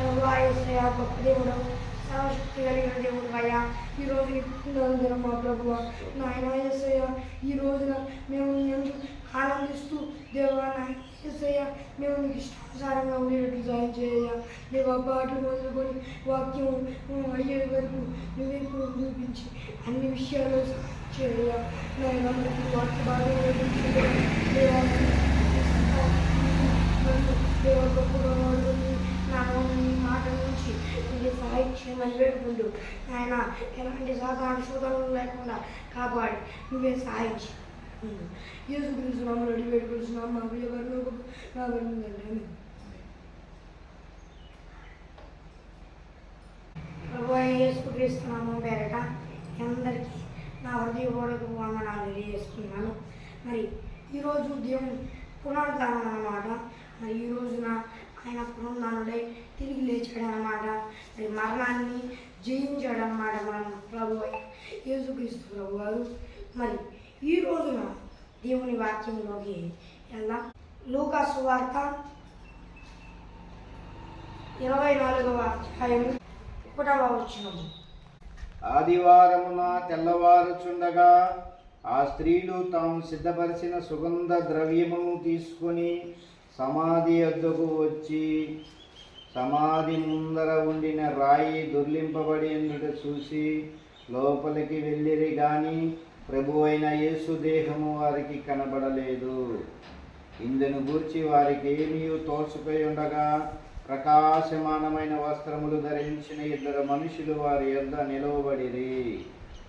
ప్రభువా యేసయ్యా గొప్ప దేవుడు, సర్వశక్తి కలిగిన దేవుడు అయ్యా. ఈరోజు దినం మా ప్రభువా నాయన యేసయ్యా, ఈ రోజున మేము ఎందుకు ఆనందిస్తూ దేవా నాయన యేసయ్యా మేము నీకు ఇష్టానుసారంగా ఉండేటట్లు సాయం చేయ. దేవా పాటలు మొదలుకొని వాక్యం అయ్యే వరకు నువ్వే చూపించి అన్ని విషయాల్లో చేయ. నాయన మనకి వాక్య బాగా దేవ గొప్పగా వాడుకొని నా మాట నుంచి నీకు సహాయం చేయమని వేడుకుంటూ ఆయన ఎలాంటి సాధారణ శోధనలు లేకుండా కాపాడి నువ్వే సహాయం చేయి. యేసు క్రీస్తు నామములో అడిగి వేడుకుంటున్నాము మా ప్రియ పరలోకపు నా తండ్రి. ప్రభువైన యేసు క్రీస్తు నామం పేరట అందరికీ నా హృదయపూర్వక వందనాలు తెలియజేస్తున్నాను. మరి ఈరోజు దేవుని పునరుద్ధానం అన్నమాట. మరి ఈ రోజున ఆయన పునరుద్ధానుడై తిరిగి లేచాడు అన్నమాట. మరి మరణాన్ని జయించాడు అన్నమాట మన ప్రభు యేసుక్రీస్తు ప్రభు గారు. మరి ఈ రోజున దేవుని వాక్యంలోకి వెళ్దాం. లూకా సువార్త 24వ అధ్యాయం 1వ వచనం. ఆదివారమున తెల్లవారుచుండగా ఆ స్త్రీలు తాము సిద్ధపరిచిన సుగంధ ద్రవ్యమును తీసుకొని సమాధి వద్దకు వచ్చి సమాధి ముందర ఉండిన రాయి దొర్లింపబడి ఉండుట చూసి లోపలికి వెళ్ళిరి గాని ప్రభువైన యేసు దేహము వారికి కనబడలేదు. ఇందును గూర్చి వారికి ఏమీ తోచుకొని ఉండగా ప్రకాశమానమైన వస్త్రములు ధరించిన 2 మనుషులు వారి యొద్ద నిలవబడిరి.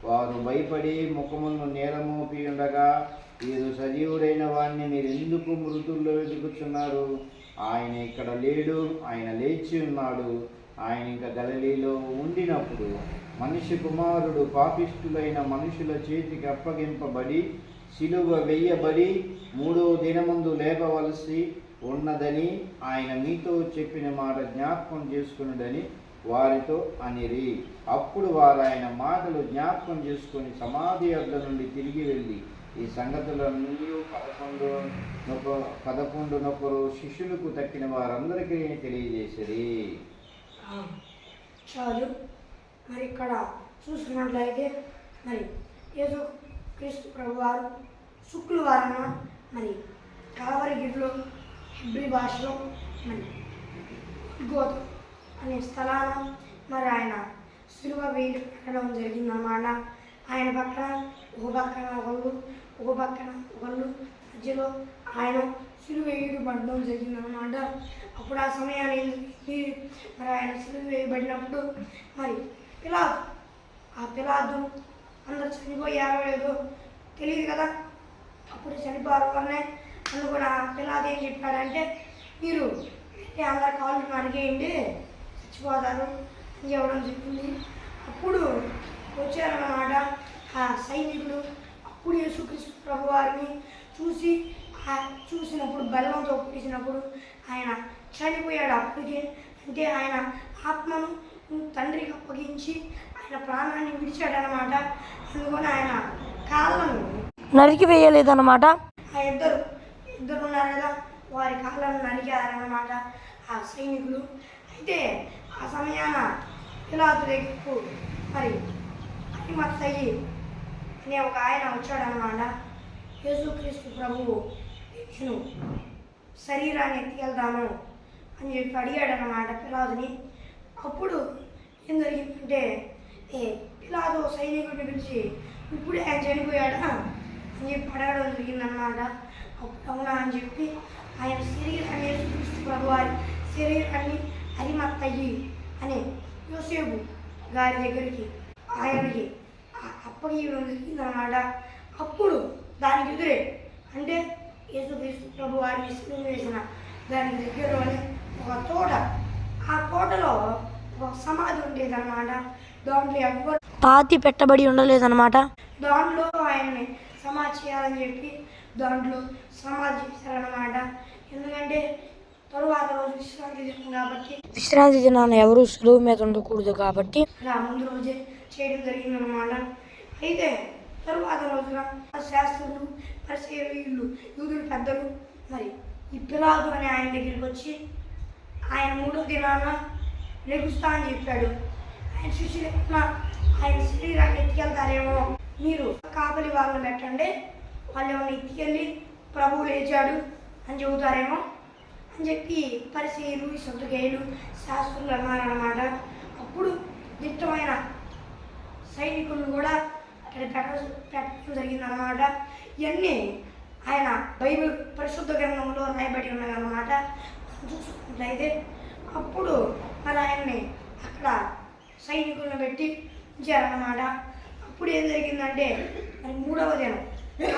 వారు భయపడి ముఖమును నేలమోపి ఉండగా, వీరు సజీవుడైన వాణ్ణి మీరు ఎందుకు మృతుల్లో వెతుకుచున్నారు? ఆయన ఇక్కడ లేడు, ఆయన లేచి ఉన్నాడు. ఆయన ఇంకా గలిలీలో ఉండినప్పుడు మనిషి కుమారుడు పాపిష్టులైన మనుషుల చేతికి అప్పగింపబడి సిలువ వేయబడి 3వ దినమందు లేపవలసి ఉన్నదని ఆయన మీతో చెప్పిన మాట జ్ఞాపకం చేసుకున్నదని వారితో అనిరి. అప్పుడు వారు ఆయన మాటలు జ్ఞాపకం చేసుకొని సమాధి వద్ద నుండి తిరిగి వెళ్ళి ఈ సంగతులన్నీ 11 శిష్యులకు తక్కిన వారందరికీ తెలియజేసిరి. చాలు. మరి ఇక్కడ చూసుకున్నట్లయితే మరి యేసు క్రీస్తు ప్రభు వారు శుక్రవారం మరి కలవరి గిరిలో హెబ్రీ భాషలో మరి గోత అనే స్థలాన మరి ఆయన సిలువ వేడి పెట్టడం జరిగిందన్నమాట. ఆయన పక్కన ఒక పక్కన ఒకళ్ళు మధ్యలో ఆయన సిలువ వేయడు పడడం జరిగిందన్నమాట. అప్పుడు ఆ సమయాన్ని మరి ఆయన సిలువ వేయబడినప్పుడు మరి పిలాతు అందరు చనిపోయారో లేదో తెలియదు కదా. అప్పుడు చనిపోయారు అనే అనుకున్న పిలాతు ఏం చెప్పాడంటే, మీరు అందరు కాళ్ళు నరిగేయండి చచ్చిపోతారు అని చెప్పడం చెప్పింది. అప్పుడు వచ్చారన్నమాట ఆ సైనికులు. అప్పుడు యేసుక్రీస్తు ప్రభు వారిని చూసినప్పుడు బెల్లంతో పుట్టించినప్పుడు ఆయన చనిపోయాడు అప్పటికే. అంటే ఆయన ఆత్మను తండ్రికి అప్పగించి ఆయన ప్రాణాన్ని విడిచాడనమాట. అందుకని ఆయన కాళ్ళను నరికి వేయలేదన్నమాట. ఆ ఇద్దరు ఉన్నారు కదా, వారి కాళ్ళను నరికారన్నమాట ఆ సైనికులు. అయితే ఆ సమయాన పిలాతు దగ్గరకు మరి అరిమత్తయి అనే ఒక ఆయన వచ్చాడనమాట. యేసుక్రీస్తు ప్రభువు నేను శరీరాన్ని ఎత్తికెళ్తాను అని చెప్పి అడిగాడనమాట పిలాతుని. అప్పుడు ఏం జరిగిందంటే పిలాతు సైనికుడిని పిలిచి, ఇప్పుడే ఆయన చనిపోయాడా అని చెప్పి అడగడం జరిగిందనమాట. అప్పుడు అవునా అని చెప్పి ఆయన శరీరాన్ని యేసుక్రీస్తు ప్రభు వారి శరీరాన్ని అరిమత్తయి అనే యోసేపు గారి దగ్గరికి ఆయనకి అప్పగియడం జరిగిందనమాట. అప్పుడు దానికి ఎదురే అంటే యేసుక్రీస్తు ప్రభు వారిని సిలువ వేసిన దానికి దగ్గరలోనే ఒక తోట, ఆ తోటలో ఒక సమాధి ఉండేదన్నమాట. దాంట్లో ఎవ్వరు పాతి పెట్టబడి ఉండలేదన్నమాట. దాంట్లో ఆయన్ని సమాధి చేయాలని చెప్పి దాంట్లో సమాధి చేశారన్నమాట. ఎందుకంటే తరువాత రోజు విశ్రాంతి దినం కాబట్టి, విశ్రాంతి దినాన్ని ఎవరు సులువు మీద ఉండకూడదు కాబట్టి అలా ముందు రోజే చేయడం జరిగిందన్నమాట. అయితే తరువాత రోజున శాస్త్రులు పరిసయ్యులు యూదుల పెద్దలు మరి ఈ పిలాతు అనే ఆయన దగ్గరికి వచ్చి ఆయన 3వ దినాన లెగుస్తా అని చెప్పాడు. ఆయన శిష్యులు ఏమన్నా ఆయన శరీరాన్ని ఎత్తుకెళ్తారేమో, మీరు కాపలి వాళ్ళని పెట్టండి, వాళ్ళు ఏమన్నా ఎత్తుకెళ్ళి ప్రభువు లేచాడు అని చెబుతారేమో అని చెప్పి పరిసయ్యులు, సద్దుకేయులు, శాస్త్రులు అన్నారన్నమాట. అప్పుడు దిట్టమైన సైనికులను కూడా అక్కడ పెట్టడం జరిగిందన్నమాట. ఇవన్నీ ఆయన బైబిల్ పరిశుద్ధ గ్రంథంలో రాయబడి ఉన్నదన్నమాట. చూసుకున్నట్లయితే అప్పుడు మరి ఆయన్ని అక్కడ సైనికులను పెట్టి ఉంచారన్నమాట. అప్పుడు ఏం జరిగిందంటే మరి 3వ దినం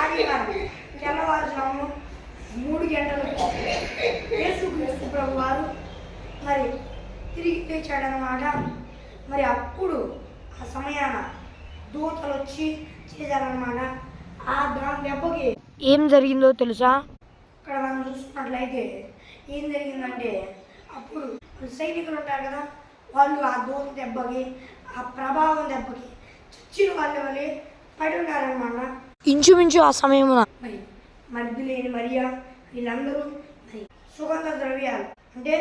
ఆదివారం తెల్లవారుజాము 3 గంటలకు యేసుక్రీస్తు ప్రభు వారు మరి తిరిగి లేచాడనమాట. మరి అప్పుడు ఆ సమయాన దూతలు వచ్చి చేశారనమాట. ఆ దాని దెబ్బకి ఏం జరిగిందో తెలుసా? ఇక్కడ మనం చూసుకున్నట్లయితే ఏం జరిగిందంటే అప్పుడు సైనికులు ఉంటారు కదా, వాళ్ళు ఆ దూత దెబ్బకి ఆ ప్రభావం దెబ్బకి చచ్చిన వాళ్ళ వల్లే పడి ఉన్నారనమాట. ఇంచుమించు ఆ సమయమున మరి మగ్దలేని మరియా వీళ్ళందరూ మరి సుగంధ ద్రవ్యాలు అంటే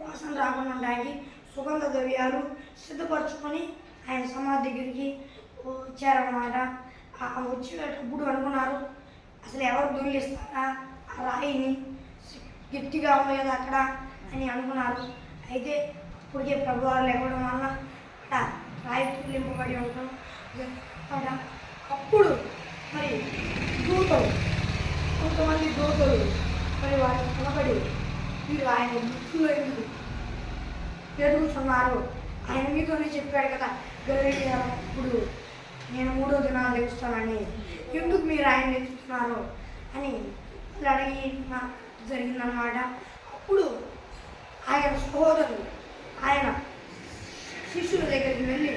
వాసన రాకుండా ఉండడానికి సుగంధ ద్రవ్యాలు సిద్ధపరచుకొని ఆయన సమాధి దగ్గరికి వచ్చారనమాట. వచ్చేటప్పుడు అనుకున్నారు అసలు ఎవరు దొంగిలిస్తారా ఆ రాయిని, గట్టిగా ఉంది కదా అక్కడ అని అనుకున్నారు. అయితే ఇప్పటికే ప్రభువారు లేకపోవడం వల్ల అక్కడ రాయి తొలింపబడి ఉంటాం. అప్పుడు మరి దూతలు, కొంతమంది దూతలు మరి వారికి కనబడి మీరు ఆయన మృత్యులో ఎందుకు ఎదుగుతున్నారు, ఆయన మీతోనే చెప్పాడు కదా ఇప్పుడు నేను 3వ దినాలు లెగుస్తానని, ఎందుకు మీరు ఆయన ఎదుగుతున్నారు అని అడిగి జరిగిందనమాట. అప్పుడు ఆయన సహోదరులు ఆయన శిష్యుల దగ్గరికి వెళ్ళి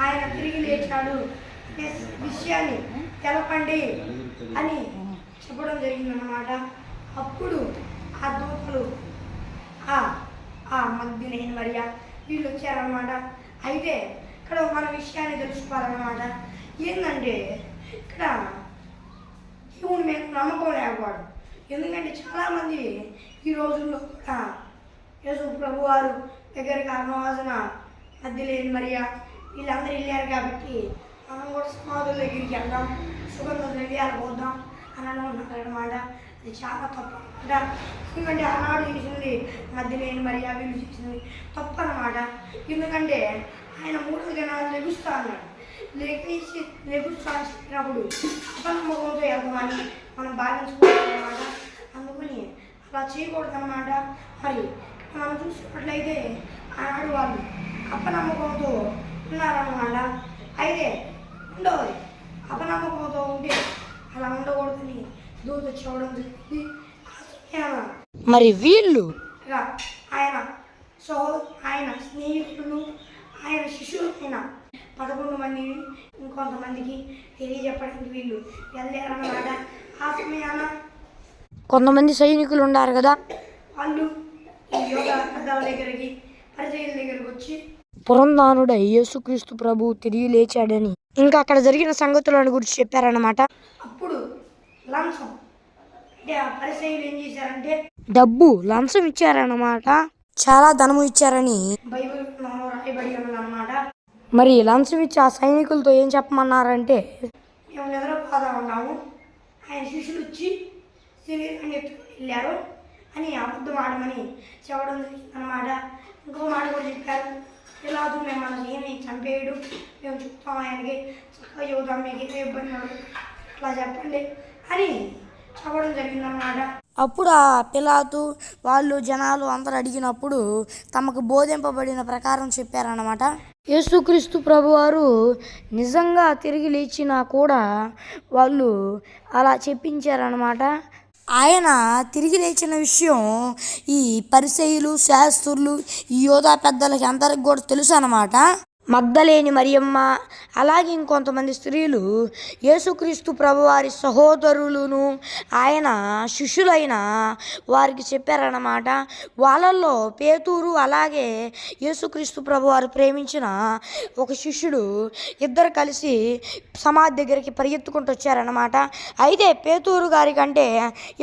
ఆయన తిరిగి లేచాడు అనే విషయాన్ని తెలపండి అని చెప్పడం జరిగిందనమాట. అప్పుడు ఆ దూతలు మగ్దలేని మరియా వీళ్ళు వచ్చారనమాట. అయితే ఇక్కడ మన విషయాన్ని తెలుసుకోవాలన్నమాట. ఏంటంటే ఇక్కడ దేవుని మీద నమ్మకం లేకపోవడం. ఎందుకంటే చాలామంది ఈ రోజుల్లో కూడా యేసు ప్రభు వారు దగ్గరికి అన్నవాసన మగ్దలేని మరియా వీళ్ళందరూ వెళ్ళారు కాబట్టి మనం కూడా సమాధుల దగ్గరికి వెళ్దాం, సుగంధ ద్రవ్యాలు పోద్దాం అని అనుకుంటున్నారనమాట. అది చాలా తప్పు అనమాట. ఎందుకంటే ఆనాడు చేసింది మగ్దలేని మరియా వీళ్ళు చేసింది తప్పు అనమాట. ఎందుకంటే ఆయన 3వ దినాలు లెగుస్తా అన్నాడు. లెగుస్తా అని చెప్పినప్పుడు అపనమ్మకంతో వెళ్దామని మనం భావించుకోవాలన్నమాట. అందుకని అలా చేయకూడదు అనమాట. మరి మనం చూసినట్లయితే ఆనాడు వాళ్ళు అపనమ్మకంతో ఉన్నారన్నమాట. అయితే ఉండవది అపనమ్మకంతో ఉంటే అలా ఉండకూడదని దూత చూడడం జరిగింది. మరి వీళ్ళు ఆయన స్నేహితులు ఆయన శిష్యులైన 11 మందిని ఇంకొంతమందికి తెలియజెప్పడానికి వీళ్ళు వెళ్ళారన్నమాట. ఆ సమయాన కొంతమంది సైనికులు ఉన్నారు కదా, వాళ్ళు ఈ యోగా పెద్దల దగ్గరికి పరిచయం దగ్గరికి వచ్చి పురంధానుడై యేసుక్రీస్తు ప్రభు తిరిగి లేచాడని ఇంకా అక్కడ జరిగిన సంగతులను గురించి చెప్పారన్నమాట. అప్పుడు లంచం అంటే ఆ పరిచయం ఏం చేశారంటే డబ్బు లంచం ఇచ్చారన్నమాట. చాలా ధనము ఇచ్చారని బైబిల్ రాయబడి ఉన్నదన్నమాట. మరి లంచం ఇచ్చి ఆ సైనికులతో ఏం చెప్పమన్నారంటే మేము నిద్రపోతా ఉన్నాము, ఆయన శిష్యులు వచ్చి శరీరాన్ని ఎత్తుకుని వెళ్ళారు అని అబద్ధం ఆడమని చెప్పడం జరిగిందన్నమాట. ఇంకో మాట కూడా చెప్పారు, పిలాతు మిమ్మల్ని ఏమి చంపేయడు, మేము చెప్తాం ఆయనకి చక్కగా చెబుతాం, మీకు ఏ ఇబ్బంది ఉండదు, అట్లా చెప్పండి అని చెప్పడం జరిగిందన్నమాట. అప్పుడు ఆ పిలాతు వాళ్ళు జనాలు అందరూ అడిగినప్పుడు తమకు బోధింపబడిన ప్రకారం చెప్పారన్నమాట. యేసుక్రీస్తు ప్రభువారు నిజంగా తిరిగి లేచినా కూడా వాళ్ళు అలా చెప్పించారన్నమాట. ఆయన తిరిగి లేచిన విషయం ఈ పరిసయ్యులు, శాస్త్రులు, ఈ యోధా పెద్దలకి అందరికి కూడా తెలుసు అన్నమాట. మగ్దలేని మరియమ్మ అలాగే ఇంకొంతమంది స్త్రీలు యేసుక్రీస్తు ప్రభువారి సహోదరులను ఆయన శిష్యులైన వారికి చెప్పారన్నమాట. వాళ్ళల్లో పేతురు అలాగే యేసుక్రీస్తు ప్రభువారు ప్రేమించిన ఒక శిష్యుడు ఇద్దరు కలిసి సమాధి దగ్గరికి పరిగెత్తుకుంటూ వచ్చారన్నమాట. అయితే పేతురు గారి కంటే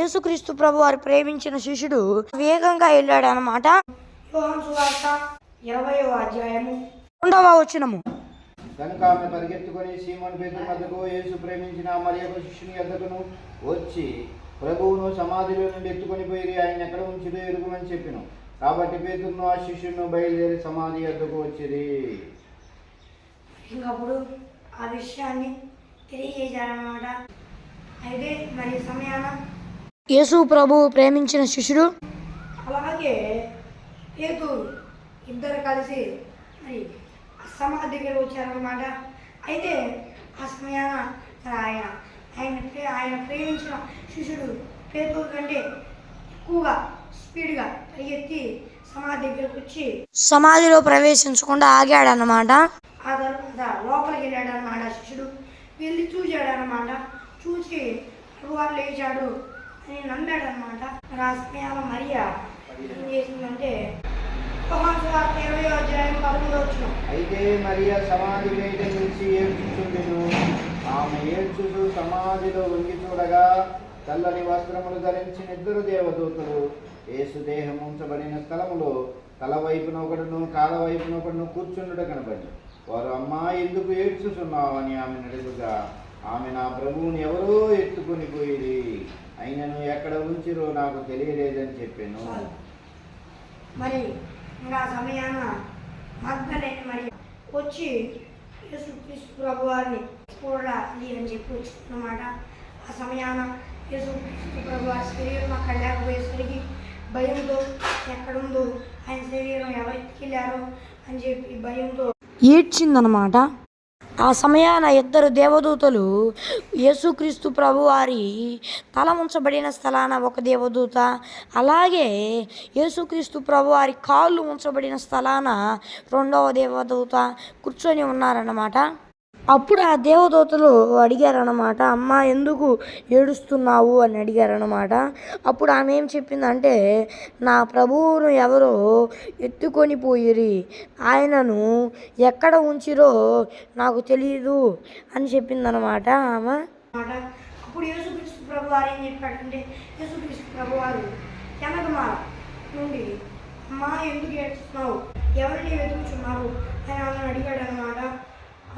యేసుక్రీస్తు ప్రభువారు ప్రేమించిన శిష్యుడు వేగంగా వెళ్ళాడు అన్నమాట. యోహాను సువార్త 20వ అధ్యాయము 2వ వచనము. కనుక ఆమె పరిగెత్తుకొని సీమోను పేతురు వద్దకు, యేసు ప్రేమించిన మరి యొక్క శిష్యుని వద్దకును వచ్చి ప్రభువును సమాధిలో నుండి ఎత్తుకొని పోయి ఆయన ఎక్కడ ఉంచుడో ఎరుగుమని చెప్పెను. కాబట్టి పేతురును ఆ శిష్యును బయలుదేరి సమాధి వద్దకు వచ్చిరి. ఇంకప్పుడు ఆ విషయాన్ని తెలియజేశారన్నమాట. అయితే మరి సమయాన యేసు ప్రభు ప్రేమించిన శిష్యుడు అలాగే పేతురు ఇద్దరు కలిసి మరి సమాధి దగ్గర వచ్చారన్నమాట. అయితే ఆ సమయాన ఆయన ఆయన ప్రేమించిన శిష్యుడు పేతురు కంటే ఎక్కువగా స్పీడ్గా పరిగెత్తి సమాధి దగ్గరకు వచ్చి సమాధిలో ప్రవేశించకుండా ఆగాడనమాట. ఆ తర్వాత లోపలికి వెళ్ళాడనమాట. శిష్యుడు వెళ్ళి చూశాడనమాట. చూసి ప్రభువారు లేచాడు అని నమ్మాడనమాట. మరి ఆ సమయంలో మరియా ఏం చేసిందంటే యోహాను సువార్త 20వ అధ్యాయం 11వ వచనం. అయితే మరియా సమాధి బయట నిలిచి ఏడ్చుచుండెను. ఆమె ఏడ్చుచు సమాధిలో వంగి చూడగా తెల్లని వస్త్రములు ధరించిన ఇద్దరు దేవదూతలు యేసు దేహం ఉంచబడిన స్థలములో తల వైపున ఒకడును కాల వైపున ఒకడును కూర్చుండుట కనబడి వారు, అమ్మా ఎందుకు ఏడ్చుచున్నావు అని ఆమెను అడుగుగా, ఆమె నా ప్రభువుని ఎవరో ఎత్తుకొని పోయిరి, అయినను ఎక్కడ ఉంచిరో నాకు తెలియలేదని చెప్పాను. మరి ఇంకా సమయాన మగ్దలేని మరి వచ్చి యేసుక్రీస్తు ప్రభువారిని చూడాలి అని చెప్పి వచ్చిందన్నమాట. ఆ సమయాన యేసుక్రీస్తు ప్రభువారి శరీరం అక్కడ లేకపోయేసరికి భయంతో ఎక్కడుందో ఆయన శరీరం ఎవరికి వెళ్ళారో అని చెప్పి భయంతో ఏడ్చిందనమాట. ఆ సమయాన ఇద్దరు దేవదూతలు యేసుక్రీస్తు ప్రభువారి తల ఉంచబడిన స్థలాన ఒక దేవదూత, అలాగే యేసుక్రీస్తు ప్రభువారి కాళ్ళు ఉంచబడిన స్థలాన రెండవ దేవదూత కూర్చొని ఉన్నారన్నమాట. అప్పుడు ఆ దేవదూతలు అడిగారన్నమాట, అమ్మ ఎందుకు ఏడుస్తున్నావు అని అడిగారన్నమాట. అప్పుడు ఆమె ఏం చెప్పిందంటే, నా ప్రభువును ఎవరో ఎత్తుకొని పోయిరి, ఆయనను ఎక్కడ ఉంచిరో నాకు తెలియదు అని చెప్పిందనమాట ఆమె. అప్పుడు యేసుక్రీస్తు ప్రభువారు ఏం చెప్పాడంటే, యేసుక్రీస్తు ప్రభువారు వెనకమాల నుండి, అమ్మా ఎందుకు ఏడుస్తున్నావు, ఎవరిని వెతుకుతున్నావు అని ఆమె అడిగాడు అనమాట.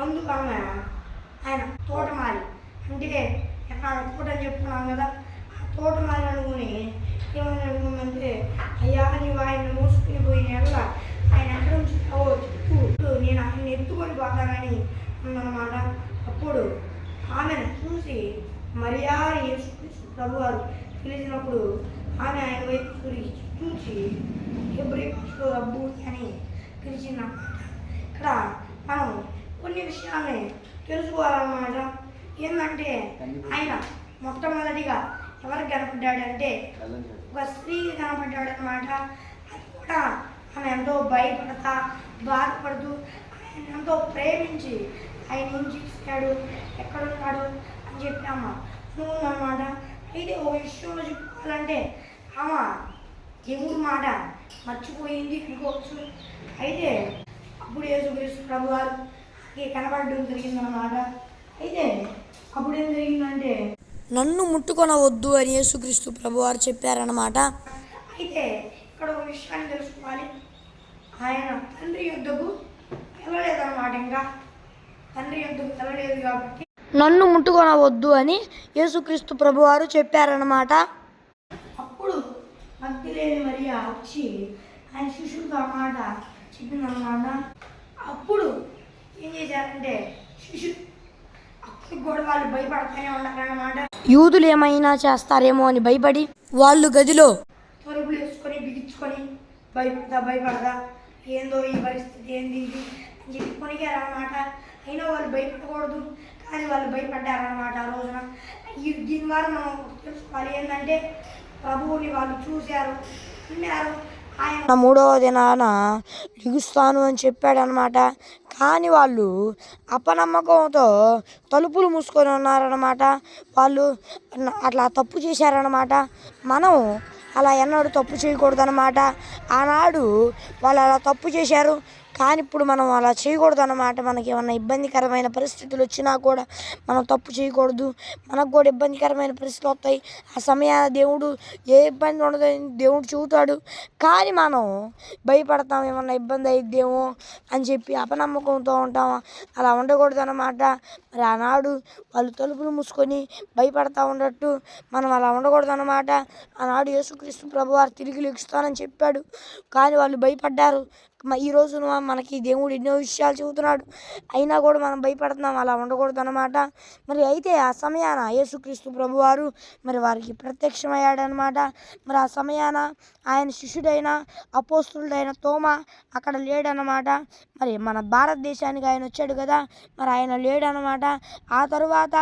అందుకు ఆమె ఆయన తోటమాలి అంటే ఎక్కడ తోట అని చెప్తున్నాం కదా, ఆ తోటమాలి అనుకుని ఏమని అనుకుందంటే, అయ్యా నీవు ఆయన మోసుకుని పోయిన ఎడల ఆయన ఎక్కడ ఉంచుతావో చెప్పు, నేను ఆయన ఎత్తుకొని పోతానని ఉందన్నమాట. అప్పుడు ఆమెను చూసి మరియా యేసుక్రీస్తు ప్రభువారు పిలిచినప్పుడు ఆమె ఆయన వైపు చూసి హెబ్రీ భాషలో రబ్బు అని పిలిచిందన్నమాట. ఇక్కడ మనం కొన్ని విషయాల్ని తెలుసుకోవాలన్నమాట. ఏంటంటే ఆయన మొట్టమొదటిగా ఎవరు కనపడ్డాడంటే ఒక స్త్రీ కనపడ్డాడు అనమాట. అది కూడా ఆమె ఎంతో భయపడతా బాధపడుతూ ఆయన ఎంతో ప్రేమించి ఆయన ఏం చేశాడు ఎక్కడున్నాడు అని చెప్పి అమ్మ అనమాట. అయితే ఒక విషయంలో చెప్పుకోవాలంటే ఆమె దేవుడి మాట మర్చిపోయింది అనుకోవచ్చు. అయితే అప్పుడు యేసుక్రీస్తు ప్రభువారు కనబడడం జరిగిందన్నమాట. అయితే అప్పుడు ఏం జరిగిందంటే, నన్ను ముట్టుకొనవద్దు అని యేసుక్రీస్తు ప్రభువారు చెప్పారనమాట. అయితే ఇక్కడ ఒక విషయాన్ని తెలుసుకోవాలి, ఆయన తండ్రి యుద్ధకు వెళ్ళలేదన్నమాట. ఇంకా తండ్రి యుద్ధకు వెళ్ళలేదు కాబట్టి నన్ను ముట్టుకొనవద్దు అని యేసుక్రీస్తు ప్రభువారు చెప్పారనమాట. అప్పుడు మగ్దలేని మరియా వచ్చి ఆయన శిష్యుడితో ఆ మాట చెప్పిందన్నమాట. అప్పుడు ఏం చేశారంటే శిష్యుడు అప్పుడు కూడా వాళ్ళు భయపడతానే ఉన్నారన్నమాట. యూదులు ఏమైనా చేస్తారేమో అని భయపడి వాళ్ళు గదిలో తలుపులు వేసుకొని బిగించుకొని భయపడదా ఏందో ఈ పరిస్థితి ఏంది అని చెప్పి కొనిగారనమాట. అయినా వాళ్ళు భయపడకూడదు, కానీ వాళ్ళు భయపడ్డారనమాట ఆ రోజున. దీని ద్వారా మనం తెలుసుకోవాలి ఏంటంటే, ప్రభువుని వాళ్ళు చూశారు, విన్నారు. ఆయన 3వ దినాన లిగుస్తాను అని చెప్పాడనమాట. కానీ వాళ్ళు అపనమ్మకంతో తలుపులు మూసుకొని ఉన్నారనమాట. వాళ్ళు అట్లా తప్పు చేశారనమాట. మనం అలా ఎన్నడూ తప్పు చేయకూడదనమాట. ఆనాడు వాళ్ళు అలా తప్పు చేశారు. కానీ ఇప్పుడు మనం అలా చేయకూడదు అన్నమాట. మనకి ఏమన్నా ఇబ్బందికరమైన పరిస్థితులు వచ్చినా కూడా మనం తప్పు చేయకూడదు. మనకు కూడా ఇబ్బందికరమైన పరిస్థితులు వస్తాయి. ఆ సమయాన దేవుడు ఏ ఇబ్బంది ఉండదని దేవుడు చూతాడు. కానీ మనం భయపడతాం, ఏమన్నా ఇబ్బంది అయిద్దేమో అని చెప్పి అపనమ్మకంతో ఉంటాం. అలా ఉండకూడదు అన్నమాట. మరి ఆనాడు వాళ్ళు తలుపులు మూసుకొని భయపడతా ఉన్నట్టు మనం అలా ఉండకూడదు అన్నమాట. ఆనాడు యేసుక్రీస్తు ప్రభువారు తిరిగి లెగుస్తానని చెప్పాడు, కానీ వాళ్ళు భయపడ్డారు. ఈ రోజున మనకి దేవుడు ఎన్నో విషయాలు చెబుతున్నాడు, అయినా కూడా మనం భయపడుతున్నాం. అలా ఉండకూడదు అన్నమాట. మరి అయితే ఆ సమయాన యేసుక్రీస్తు ప్రభువారు మరి వారికి ప్రత్యక్షమయ్యాడనమాట. మరి ఆ సమయాన ఆయన శిష్యుడైన అపోస్తులుడైన తోమా అక్కడ లేడనమాట. మరి మన భారతదేశానికి ఆయన వచ్చాడు కదా, మరి ఆయన లేడనమాట. ఆ తరువాత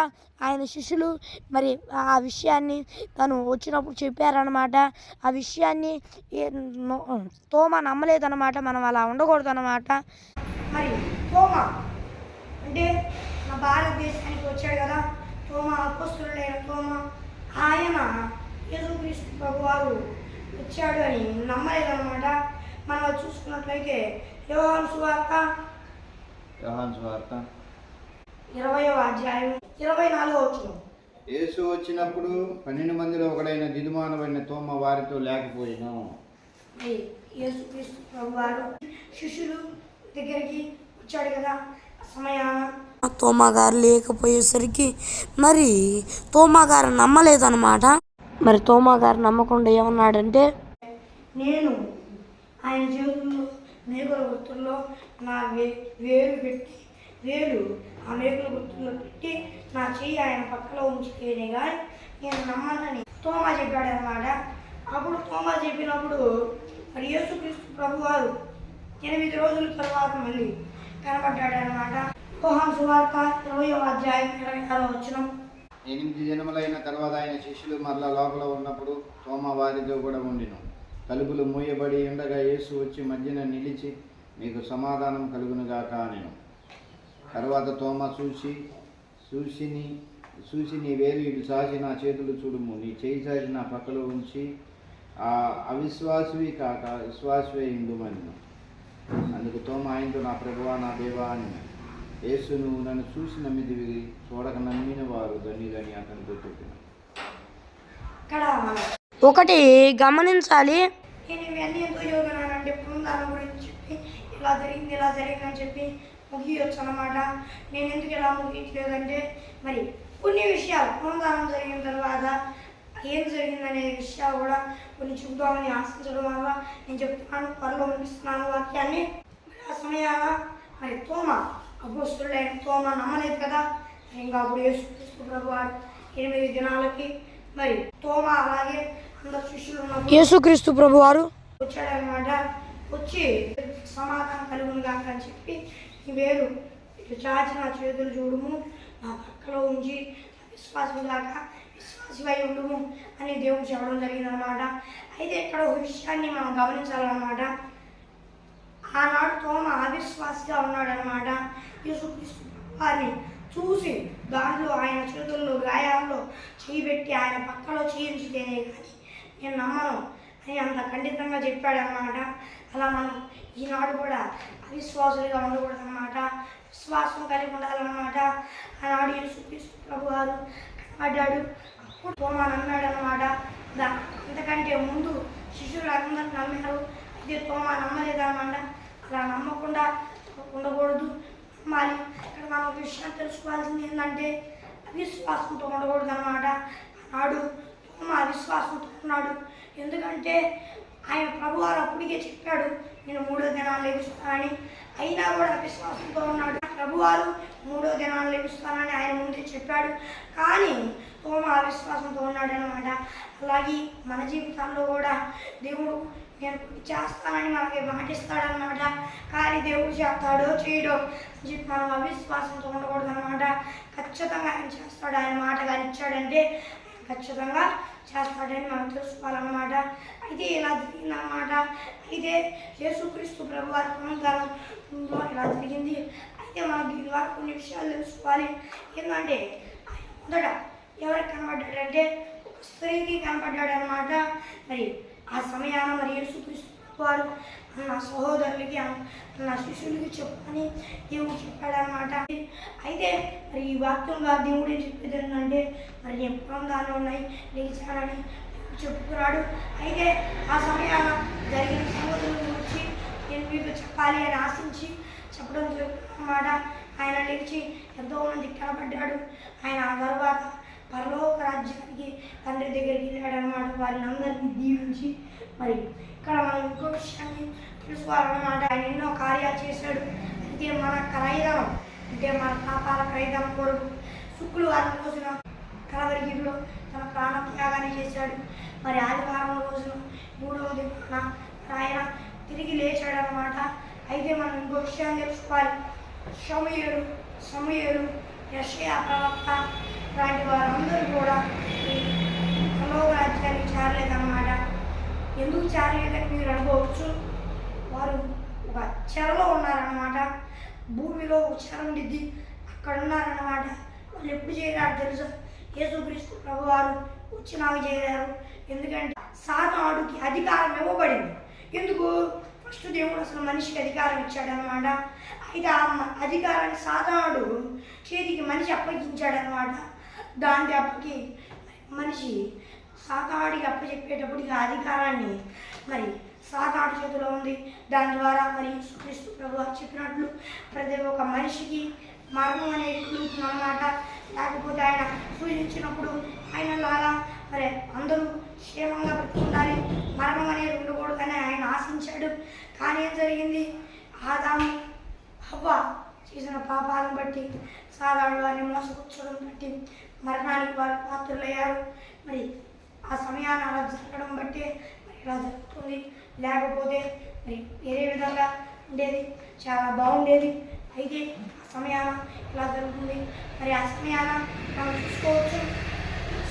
ఆయన శిష్యులు మరి ఆ విషయాన్ని తను వచ్చినప్పుడు చెప్పారనమాట. ఆ విషయాన్ని తోమా నమ్మలేదన్నమాట. మనం అలా ఉండకూడదు అన్నమాట. మరి తోమా అంటే మన భారతదేశానికి వచ్చాడు కదా, తోమా అపోస్తులుడైన తోమా, ఆయన యేసుక్రీస్తు ప్రభువారు వచ్చాడు అని నమ్మలేదన్నమాట. మనం చూసుకున్నట్లయితే యోహాను సువార్త 20వ అధ్యాయం 24వ వచనం. యేసు వచ్చినప్పుడు 12 మందిలో ఒకడైన దిదుమానబడిన తోమ వారితో లేకపోయినా. యేసుక్రీస్తు ప్రభువారు శిష్యులు దగ్గరికి వచ్చాడు కదా, సమయాన తోమా గారు లేకపోయేసరికి మరి తోమా గారు నమ్మలేదన్నమాట. మరి తోమా గారు నమ్మకుండా ఏమన్నాడంటే, నేను ఆయన చేతుల్లో మేకుల గుర్తుల్లో నా వేలు పెట్టి ఆ మేకుల గుర్తుల్లో పెట్టి నా చెయ్యి ఆయన పక్కలో ఉంచితేనే కానీ నేను నమ్మనని తోమా చెప్పాడనమాట. అప్పుడు తోమా చెప్పినప్పుడు మరి యేసుక్రీస్తు ప్రభువారు 8 రోజుల తర్వాత మళ్ళీ కనబడ్డాడనమాట. యోహాను సువార్త 20వ అధ్యాయం 26వ వచనం. 8 దినములైన తర్వాత ఆయన శిష్యులు మరలా లోపల ఉన్నప్పుడు తోమా వారితో కూడా ఉండిను. తలుపులు మూయబడి ఉండగా యేసు వచ్చి మధ్యన నిలిచి, మీకు సమాధానం కలుగునుగాక అనెను. తర్వాత తోమా చూసి నీ వేలు ఇటు చాచి నా చేతులు చూడుము, నీ చేయి చాచి నా పక్కలో ఉంచి ఆ అవిశ్వాసివి కాక విశ్వాసవే ఇందుమని. అందుకు తోమా ఆయనతో, నా ప్రభువా నా దేవా అని. యేసు, నువ్వు నన్ను చూసి నమ్మిదివి, చూడక నమ్మిన వారు ధన్యులని అతనితో చెప్పిన. ఒకటి గమనించాలి, నేను ఇవన్నీ ఎందుకు చదువుతున్నానంటే పునరుద్ధానం గురించి చెప్పి ఇలా జరిగిందని చెప్పి ముగియొచ్చు అన్నమాట. నేను ఎందుకు ఇలా ముగించలేదంటే మరి కొన్ని విషయాలు పునరుద్ధానం జరిగిన తర్వాత ఏం జరిగిందనే విషయాలు కూడా కొన్ని చూద్దామని ఆశించడం వల్ల నేను చెప్తున్నాను, త్వరలో ముగిస్తున్నాను వాక్యాన్ని. ఆ సమయాన మరి తోమా అపోస్తులుడైన తోమా నమ్మలేదు కదా. ఇంకా అప్పుడు యేసుక్రీస్తు ప్రభువారు 8 దినాలకి మరి తోమా అలాగే అందరు శిష్యులు ఉన్నప్పుడు యేసుక్రీస్తు ప్రభువారు వచ్చాడనమాట. వచ్చి సమాధానం కలుగును గాక అని చెప్పి, ఈ వేలు ఇటు చాచి నా చేతులు చూడుము, నా పక్కలో ఉంచి విశ్వాసివై ఉండుము అని దేవుడు చెప్పడం జరిగిందనమాట. అయితే ఇక్కడ ఒక విషయాన్ని మనం గమనించాలన్నమాట. ఆనాడు తోమా అవిశ్వాసిగా ఉన్నాడనమాట. యేసుక్రీస్తు వారిని చూసి దాంట్లో ఆయన చేతుల్లో గాయాల్లో చేయి పెట్టి ఆయన పక్కలో చేయించితేనే కానీ నేను నమ్మను అని అంత ఖండితంగా చెప్పాడనమాట. అలా మనం ఈనాడు కూడా అవిశ్వాసులుగా ఉండకూడదు అనమాట, విశ్వాసం కలిగి ఉండాలన్నమాట. ఆనాడు యేసుక్రీస్తు ప్రభువారు కనబడ్డాడు, అప్పుడు తోమా నమ్మాడనమాట. అంతకంటే ముందు శిష్యులు అందరూ నమ్మారు, అయితే తోమా నమ్మలేదన్నమాట. అలా నమ్మకుండా ఉండకూడదు, నమ్మాలి. ఇక్కడ మనం ఒక విషయం తెలుసుకోవాల్సింది ఏంటంటే అవిశ్వాసంతో ఉండకూడదు అనమాట. ఆనాడు తోమా అవిశ్వాసంతో ఉన్నాడు. ఎందుకంటే ఆయన ప్రభువారు అప్పటికే చెప్పాడు, నేను 3వ దినాలు లెగుస్తానని. అయినా కూడా అవిశ్వాసంతో ఉన్నాడు. ప్రభువారు 3వ దినాలు లెగుస్తానని ఆయన ముందే చెప్పాడు, కానీ తోమా అవిశ్వాసంతో ఉన్నాడనమాట. అలాగే మన జీవితాల్లో కూడా దేవుడు నేను చేస్తానని మనకి మాటిస్తాడనమాట, కానీ దేవుడు చేస్తాడో చేయడో అని చెప్పి మనం అవిశ్వాసంతో ఉండకూడదు అనమాట. ఖచ్చితంగా ఆయన చేస్తాడు, ఆయన మాట కానీ ఇచ్చాడంటే ఖచ్చితంగా చేస్తాడని మనం తెలుసుకోవాలన్నమాట. అయితే ఇలా జరిగిందన్నమాట. అయితే యేసుక్రీస్తు ప్రభువారి పునరుద్ధానంలో ఇలా జరిగింది. అయితే మనం దీని ద్వారా కొన్ని విషయాలు తెలుసుకోవాలి. ఏంటంటే ఆయన మొదట ఎవరికి కనబడ్డాడంటే ఒక స్త్రీకి కనబడ్డాడు అనమాట. మరి ఆ సమయాన మరి యేసుక్రీస్తు వారు నా సహోదరులకి నా శిష్యులకి చెప్పని దేవుడు చెప్పాడనమాట. అయితే మరి ఈ వాక్యంగా దేవుడు ఏం చెప్పేది ఏంటంటే మరి నేను పొందాలు ఉన్నాయి లేచానని చెప్తున్నాడు. అయితే ఆ సమయాన జరిగిన సంగతుల గురించి నేను మీకు చెప్పాలి అని ఆశించి చెప్పడం జరుగుతుందన్నమాట. ఆయన లేచి ఎంతోమంది కనబడ్డాడు. ఆయన ఆ తర్వాత పరలోక రాజ్యానికి తండ్రి దగ్గరికి వెళ్ళాడనమాట. వారిని అందరినీ దీవించి మరి ఇక్కడ మనం ఇంకో విషయాన్ని తెలుసుకోవాలన్నమాట. ఆయన ఎన్నో కార్యాలు చేశాడు. అయితే మన క్రైదనం అంటే మన పాపాల క్రైదనం కొరకు శుక్రవారం రోజున కలవరిగిరిలో తన ప్రాణత్యాగాన్ని చేశాడు. మరి ఆదివారం రోజున 3వ దినాన ఆయన తిరిగి లేచాడనమాట. అయితే మనం ఇంకో విషయాన్ని తెలుసుకోవాలి. సమూయేలు యెషయా ప్రవక్త లాంటి వారందరూ కూడా ఈ పరలోక రాజ్యానికి చేరలేదన్నమాట. ఎందుకు చేరలేదని మీరు అనుకోవచ్చు. వారు ఒక చెరలో ఉన్నారన్నమాట. భూమిలో ఒక చెర ఉండిద్ది, అక్కడ ఉన్నారన్నమాట. వాళ్ళు ఎప్పుడు చేరారు తెలుసా? యేసుక్రీస్తు ప్రభువారు వచ్చినాక చేరారు. ఎందుకంటే సాతానుడికి అధికారం ఇవ్వబడింది. ఎందుకు? ఫస్ట్ దేవుడు అసలు మనిషికి అధికారం ఇచ్చాడనమాట. అయితే ఆ అధికారాన్ని సాతానుడు చేతికి మనిషి అప్పగించాడనమాట. దాని దెబ్బకి మనిషి సాతానుడికి అప్పచెప్పేటప్పటికి ఆ అధికారాన్ని మరి సాతానుడి చేతిలో ఉంది. దాని ద్వారా మరి యేసుక్రీస్తు ప్రభువారు చెప్పినట్లు ప్రతి ఒక్క మనిషికి మరణం అనేది కలుగుతుందన్నమాట. లేకపోతే ఆయన సూచించినప్పుడు ఆయనలాగా మరి అందరూ క్షేమంగా బ్రతికుండాలి, మరణం అనేది ఉండకూడదని ఆయన ఆశించాడు. కానీ ఏం జరిగింది? ఆదాము హవ్వ చేసిన పాపాలను బట్టి సాతానుడు వారిని మోసపుచ్చడం బట్టి మరణానికి వారు పాత్రులయ్యారు. మరి ఆ సమయాన్ని అలా జరగడం బట్టి మరి ఇలా జరుగుతుంది. లేకపోతే మరి వేరే విధంగా ఉండేది, చాలా బాగుండేది. అయితే ఆ సమయాన ఇలా జరుగుతుంది. మరి ఆ సమయాన మనం చూసుకోవచ్చు.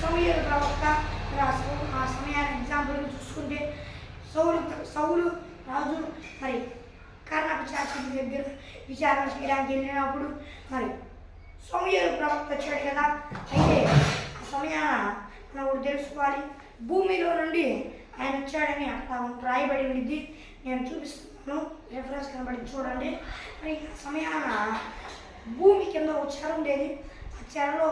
సమూయేలు ప్రవక్త మరి ఆ సమయాన్ని ఎగ్జాంపుల్ చూసుకుంటే సౌలు రాజు మరి కర్ణపిశాచి దగ్గర విచారణ చేయడానికి వెళ్ళినప్పుడు మరి సమూయేలు ప్రవక్త వచ్చాడు కదా. అయితే ఆ సమయాన మనం ఒకటి తెలుసుకోవాలి. భూమిలో నుండి ఆయన వచ్చాడని అట్లా రాయబడి ఉండిద్ది. నేను చూపిస్తున్నాను, రెఫరెన్స్ కనబడి చూడండి. మరి ఆ సమయాన భూమి కింద ఒక చెర ఉండేది. ఆ చెరలో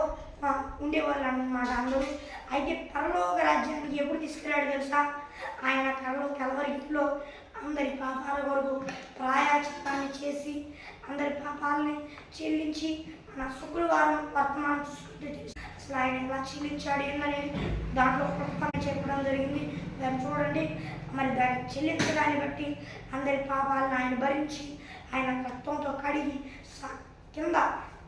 ఉండేవాళ్ళు అన్నమాట అందరూ. అయితే పరలోక రాజ్యానికి ఎప్పుడు తీసుకెళ్ళాడు తెలుసా? ఆయన కలవరిలో అందరి పాపాల కొరకు ప్రాయశ్చిత్తాన్ని చేసి అందరి పాపాలని చెల్లించి మన శుక్రవారం వర్తమానం చూసుకుంటే అసలు ఆయన ఎలా చెల్లించాడు ఏందనేది దాంట్లో గొప్పగా చెప్పడం జరిగింది. దాన్ని చూడండి. మరి దాన్ని చెల్లించడాన్ని బట్టి అందరి పాపాలను ఆయన భరించి ఆయన రక్తంతో కడిగి కింద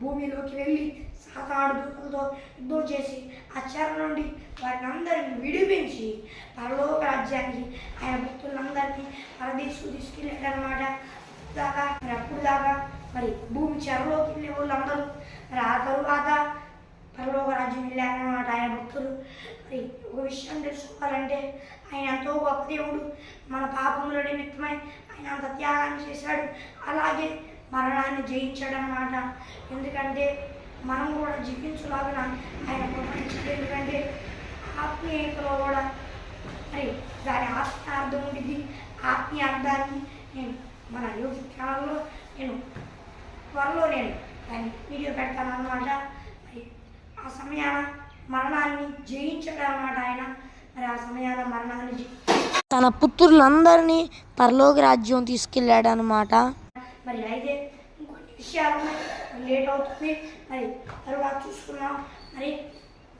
భూమిలోకి వెళ్ళి సాతానుడు దూతలతో యుద్ధం చేసి ఆ చెర నుండి వారిని అందరిని విడిపించి పరలోక రాజ్యానికి ఆయన భక్తులందరినీ పరదేశకు తీసుకెళ్ళాడనమాట. అప్పుడు దాకా మరి భూమి చెరలోకి వెళ్ళే వాళ్ళు అందరూ మరి ఆ తరువాత పరలోక రాజ్యం వెళ్ళారనమాట ఆయన భక్తులు. మరి ఒక విషయం తెలుసుకోవాలంటే ఆయన ఎంతో గొప్ప దేవుడు. మన పాపముల నిమిత్తమై ఆయన అంత త్యాగాన్ని చేశాడు. అలాగే మరణాన్ని జయించాడనమాట. ఎందుకంటే మనం కూడా జీవించలాగా ఆయన ప్రపంచాడు. ఎందుకంటే ఆత్మీయతలో కూడా మరి దాని ఆత్మీయ అర్థం ఉంటుంది. ఆత్మీయ అర్థాన్ని నేను మన యూట్యూబ్ ఛానల్లో త్వరలో దాన్ని వీడియో పెడతాను అన్నమాట. మరి ఆ సమయాన మరణాన్ని జయించాడు అన్నమాట ఆయన. మరి ఆ సమయాన మరణాన్ని తన పుత్రులందరినీ పరలోక రాజ్యం తీసుకెళ్ళాడు అనమాట. మరి అయితే ఇంకొన్ని విషయాలు లేట్ అవుతుంది. మరి తరువాత చూసుకున్నాం. మరి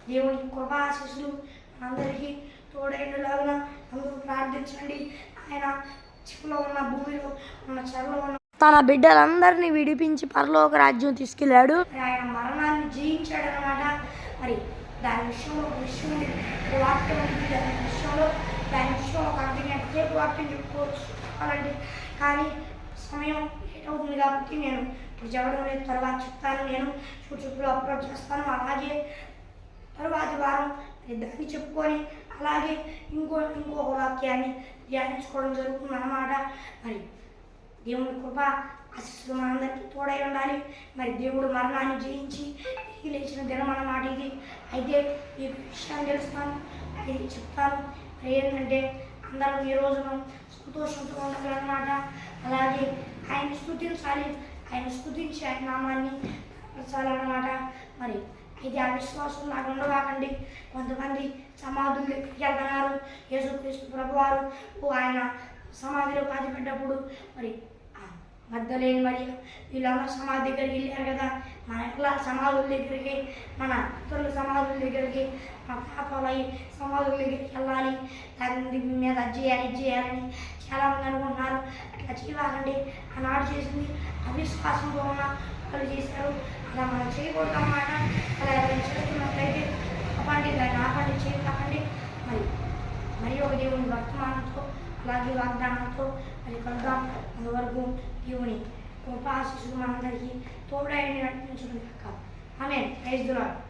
దేవుని కృపాశీస్సులు మనందరికీ తోడైనలాగా అందరూ ప్రార్థించండి. ఆయన చిప్పులో ఉన్న భూమిలో ఉన్న చెరలో ఉన్న తన బిడ్డలందరినీ విడిపించి పరలోక రాజ్యం తీసుకెళ్ళాడు. ఆయన మరణాన్ని జయించాడనమాట. మరి దాని విషయంలో వాక్యం ఉంది. దాని విషయంలో ఒక అర్ధగంట సేపు వాక్యం చెప్పుకోవాలండి. కానీ సమయం లేట్ అవుతుంది కాబట్టి నేను ఇప్పుడు చెప్పడం లేదు. తర్వాత చెప్తాను. నేను యూట్యూబ్లో అప్లోడ్ చేస్తాను. అలాగే తరువాతి వారం దాన్ని చెప్పుకొని అలాగే ఇంకో వాక్యాన్ని ధ్యానించుకోవడం జరుగుతుంది అన్నమాట. మరి దేవుని కృప ఆశీస్సులు మనందరికీ తోడై ఉండాలి. మరి దేవుడు మరణాన్ని జయించి తిరిగి లేచిన దినం అన్నమాట ఇది. అయితే మీకు విషయాన్ని తెలుస్తాను, ఇది చెప్తాను. ఏంటంటే అందరం ఈ రోజున సంతోషంతో ఉండాలన్నమాట. అలాగే ఆయన స్తుతించాలి, ఆయన స్తుతించి ఆయన నామాన్ని పరచాలన్నమాట. మరి అయితే ఆ విశ్వాసం నాకు ఉండవాకండి. కొంతమంది సమాధుల దగ్గరికి వెళ్తున్నారు. యేసుక్రీస్తు ప్రభువారు ఆయన సమాధిలో పాతిపెట్టినప్పుడు మరి మగ్దలేని మరియ వీళ్ళందరూ సమాధి దగ్గరికి వెళ్ళారు కదా. మన ఎట్లా సమాధుల దగ్గరికి, మన ఇతరుల సమాధుల దగ్గరికి, మన పాపాలు సమాధుల దగ్గరికి వెళ్ళాలి, దాని మీద అది చేయాలని చాలామంది అనుకుంటున్నారు. అట్లా చేయకండి. ఆనాడు చేసింది అవిశ్వాసంతో ఉన్న వాళ్ళు చేశారు. అలా మనం చేయకూడదు అన్నమాట. అలా ఎవరైనా చేస్తున్నట్లయితే ఆపండి, దాన్ని ఆపండి, చేయకండి. మరి ఒక దేవుని వర్తమానంతో అలాగే వాగ్దానంతో మరి కలుద్దాం. అందువరకు దేవుని కృపా ఆశీస్సులు మనందరికీ తోడైన నడిపించును కాక. ఆమేన్. Praise the lord.